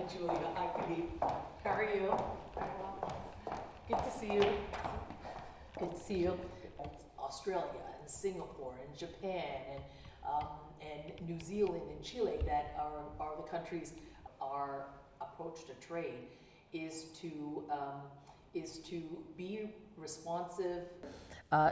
Julia. Hi, Philippe. How are you? Very well. Good to see you. Good to see you. Australia and Singapore and Japan and New Zealand and Chile that are the countries. Our approach to trade is to be responsive.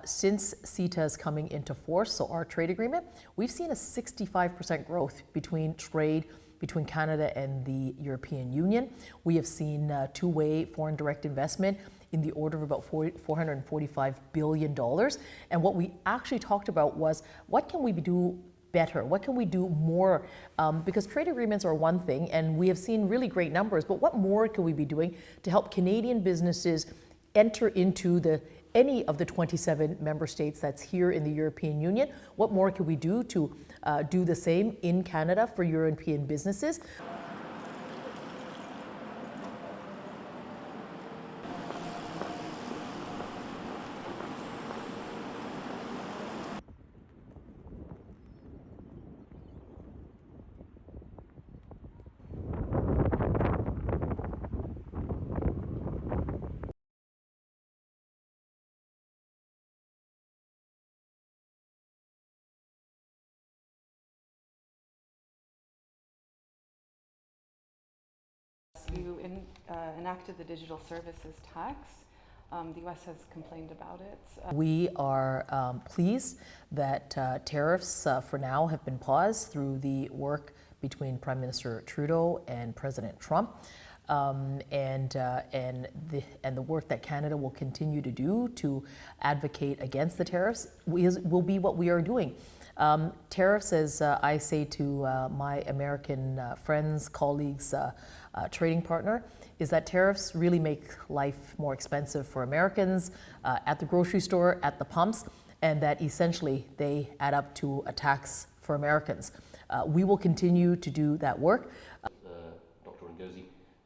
Since CETA is coming into force, so our trade agreement, we've seen a 65% growth between trade between Canada and the European Union. We have seen two-way foreign direct investment in the order of about $445 billion. And what we actually talked about was, what can we do better? What can we do more? Because trade agreements are one thing, and we have seen really great numbers, but what more can we be doing to help Canadian businesses enter into any of the 27 member states that's here in the European Union? What more can we do to do the same in Canada for European businesses? You enacted the digital services tax. The U.S. has complained about it. We are pleased that tariffs for now have been paused through the work between Prime Minister Trudeau and President Trump, and the work that Canada will continue to do to advocate against the tariffs will be what we are doing. Tariffs, as I say to my American friends, colleagues, trading partner, is that tariffs really make life more expensive for Americans at the grocery store, at the pumps, and that essentially they add up to a tax for Americans. We will continue to do that work. Dr. Ngozi,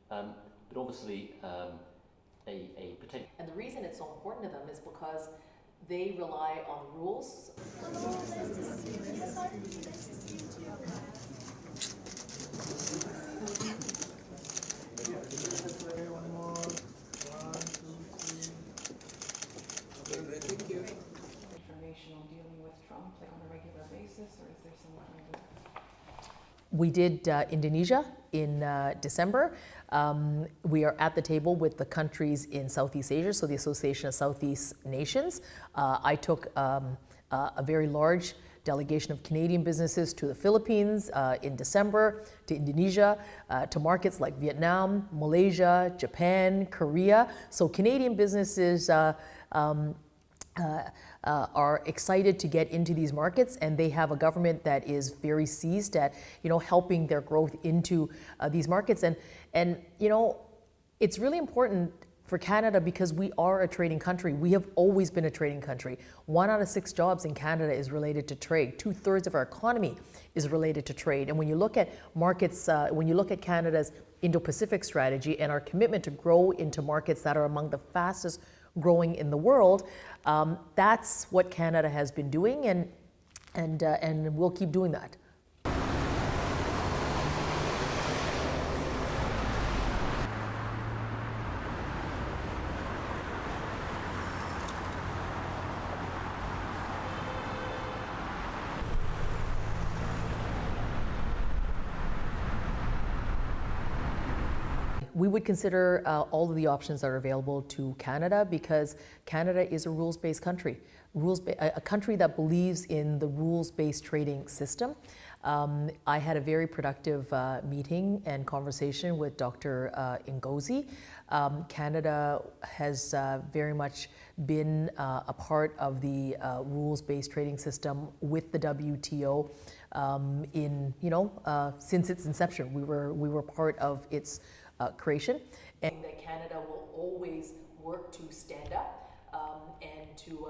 but obviously a potential. And the reason it's so important to them is because they rely on rules. Informational dealing with Trump on a regular basis, or is there some kind of? We did Indonesia in December. We are at the table with the countries in Southeast Asia, so the Association of Southeast Nations. I took a very large delegation of Canadian businesses to the Philippines in December, to Indonesia, to markets like Vietnam, Malaysia, Japan, Korea. So Canadian businesses are excited to get into these markets, and they have a government that is very seized at, helping their growth into these markets. And it's really important for Canada because we are a trading country. We have always been a trading country. 1 out of 6 jobs in Canada is related to trade. 2/3 of our economy is related to trade. And when you look at markets, when you look at Canada's Indo-Pacific strategy and our commitment to grow into markets that are among the fastest growing in the world, that's what Canada has been doing, and we'll keep doing that. We would consider all of the options that are available to Canada because Canada is a rules-based country, a country that believes in the rules-based trading system. I had a very productive meeting and conversation with Dr. Ngozi. Canada has very much been a part of the rules-based trading system with the WTO since its inception. We were part of its creation, and that Canada will always work to stand up and to